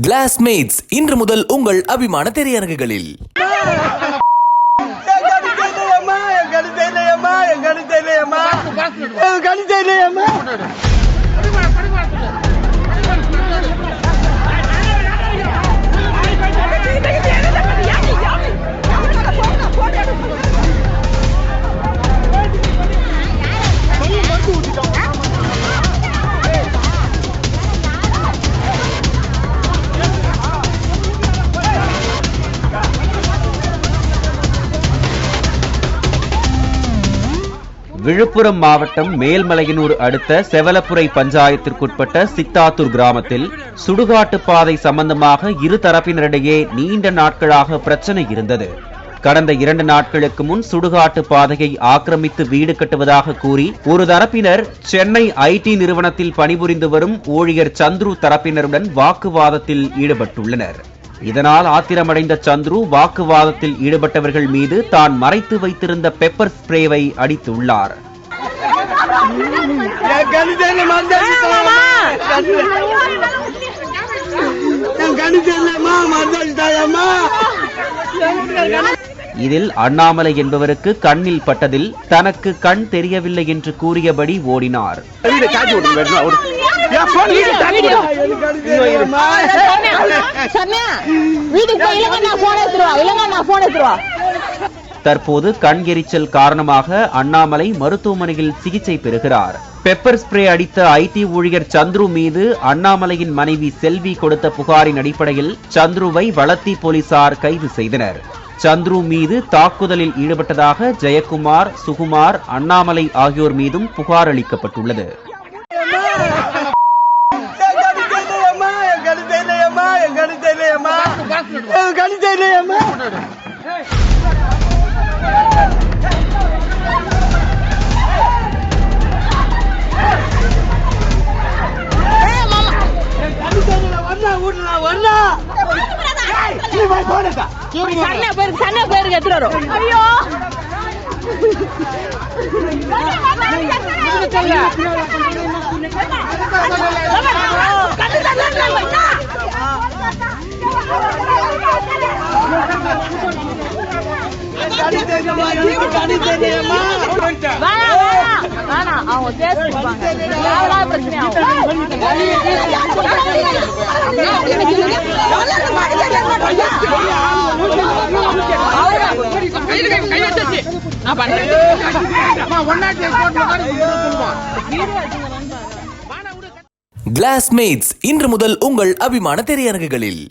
Classmates இன்று முதல் உங்கள் அபிமான திரையரங்குகளில். விழுப்புரம் மாவட்டம் மேல்மலையனூர் அடுத்த செவலப்புரை பஞ்சாயத்திற்குட்பட்ட சித்தாத்தூர் கிராமத்தில் சுடுகாட்டு பாதை சம்பந்தமாக இரு தரப்பினரிடையே நீண்ட நாட்களாக பிரச்சனை இருந்தது. கடந்த 2 நாட்களுக்கு முன் சுடுகாட்டு பாதையை ஆக்கிரமித்து வீடு கட்டுவதாக கூறி ஒரு தரப்பினர் சென்னை ஐடி நிறுவனத்தில் பணிபுரிந்து வரும் ஊழியர் சந்துரு தரப்பினருடன் வாக்குவாதத்தில் ஈடுபட்டுள்ளனர். இதனால் ஆத்திரமடைந்த சந்துரு வாக்குவாதத்தில் ஈடுபட்டவர்கள் மீது தான் மறைத்து வைத்திருந்த பெப்பர் ஸ்ப்ரேவை அடித்துள்ளார். இதில் அண்ணாமலை என்பவருக்கு கண்ணில் பட்டதில் தனக்கு கண் தெரியவில்லை என்று கூறியபடி ஓடினார். தற்போது கண் எரிச்சல் காரணமாக அண்ணாமலை மருத்துவமனையில் சிகிச்சை பெறுகிறார். பெப்பர் ஸ்ப்ரே அடித்த ஐடி ஊழியர் சந்துரு மீது அண்ணாமலையின் மனைவி செல்வி கொடுத்த புகாரின் அடிப்படையில் சந்துருவை வளத்தி போலீசார் கைது செய்தனர். சந்துரு மீது தாக்குதலில் ஈடுபட்டதாக ஜெயக்குமார், சுகுமார், அண்ணாமலை ஆகியோர் மீதும் புகார் அளிக்கப்பட்டுள்ளது. கிளாஸ்மேட்ஸ் இன்று முதல் உங்கள் அபிமான திரையரங்குகளில்.